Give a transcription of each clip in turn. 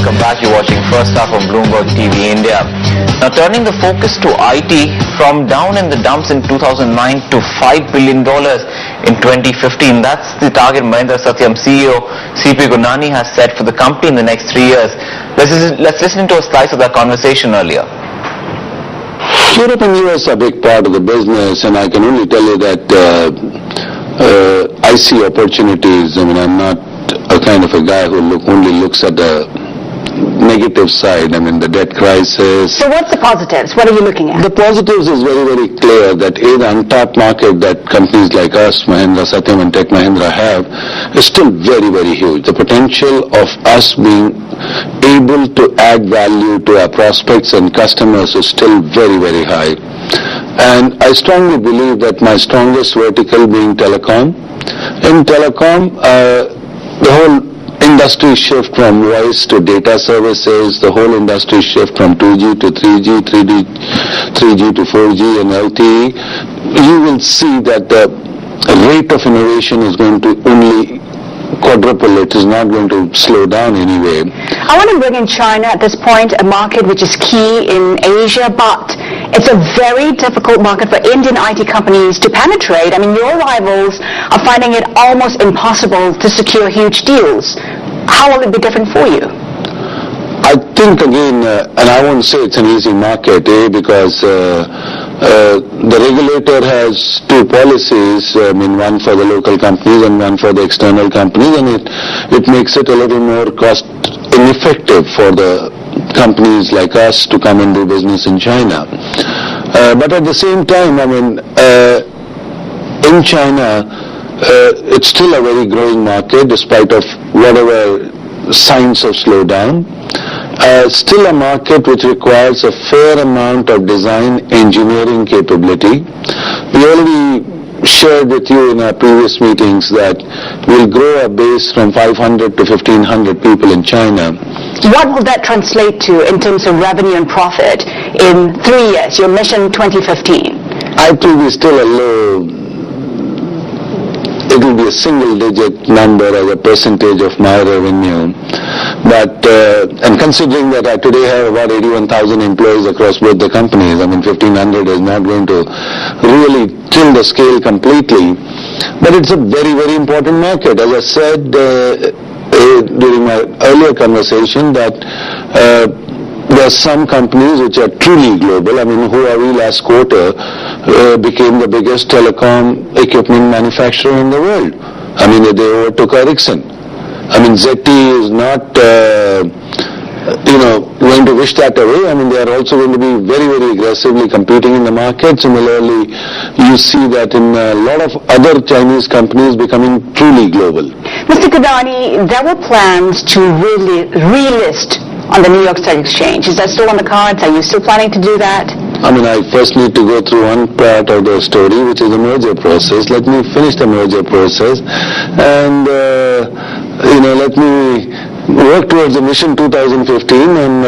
welcome back. You're watching First Half on Bloomberg TV India. Now turning the focus to IT, from down in the dumps in 2009 to $5 billion in 2015. That's the target Mahindra Satyam CEO C.P. Gurnani has set for the company in the next 3 years. Let's listen to a slice of that conversation earlier. Europe and US are a big part of the business, and I can only tell you that I see opportunities. I mean, I'm not a kind of a guy who only looks at the negative side. I mean, the debt crisis. So what's the positives? What are you looking at? The positives is very, very clear that the untapped market that companies like us, Mahindra, Satyam and Tech Mahindra have is still very, very huge. The potential of us being able to add value to our prospects and customers is still very, very high. And I strongly believe that my strongest vertical being telecom. In telecom, the whole industry shift from voice to data services, the whole industry shift from 2G to 3G, 3G to 4G and LTE, you will see that the rate of innovation is going to only quadruple. It is not going to slow down anyway. I want to bring in China at this point, a market which is key in Asia, but it's a very difficult market for Indian IT companies to penetrate. I mean, your rivals are finding it almost impossible to secure huge deals. How will it be different for you? I think again, and I won't say it's an easy market, because the regulator has two policies, I mean, one for the local companies and one for the external companies, and it makes it a little more cost ineffective for the companies like us to come and do business in China. But at the same time, I mean, in China, it's still a very growing market despite of whatever signs of slowdown. Still a market which requires a fair amount of design engineering capability. We already shared with you in our previous meetings that we'll grow our base from 500 to 1,500 people in China. What will that translate to in terms of revenue and profit in 3 years, your mission 2015? I think we're still a low, it will be a single-digit number as a percentage of my revenue. But, and considering that I today have about 81,000 employees across both the companies, I mean 1,500 is not going to really tilt the scale completely. But it's a very, very important market. As I said during my earlier conversation that there are some companies which are truly global. I mean, Huawei last quarter became the biggest telecom equipment manufacturer in the world. I mean, they overtook Ericsson. I mean, ZTE is not, going to wish that away. I mean, they are also going to be very, very aggressively competing in the market. Similarly, you see that in a lot of other Chinese companies becoming truly global. Mr. Gurnani, there were plans to really relist on the New York Stock Exchange. Is that still on the cards? Are you still planning to do that? I mean, I first need to go through one part of the story, which is the merger process. Let me finish the merger process and, let me work towards the mission 2015, and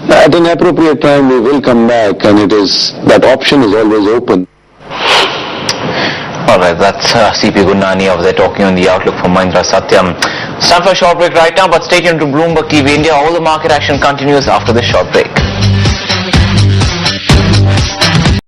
at an appropriate time we will come back, and that option is always open. Alright, that's C.P. Gurnani over there talking on the outlook for Mahindra Satyam. It's time for a short break right now, but stay tuned to Bloomberg TV India. All the market action continues after this short break.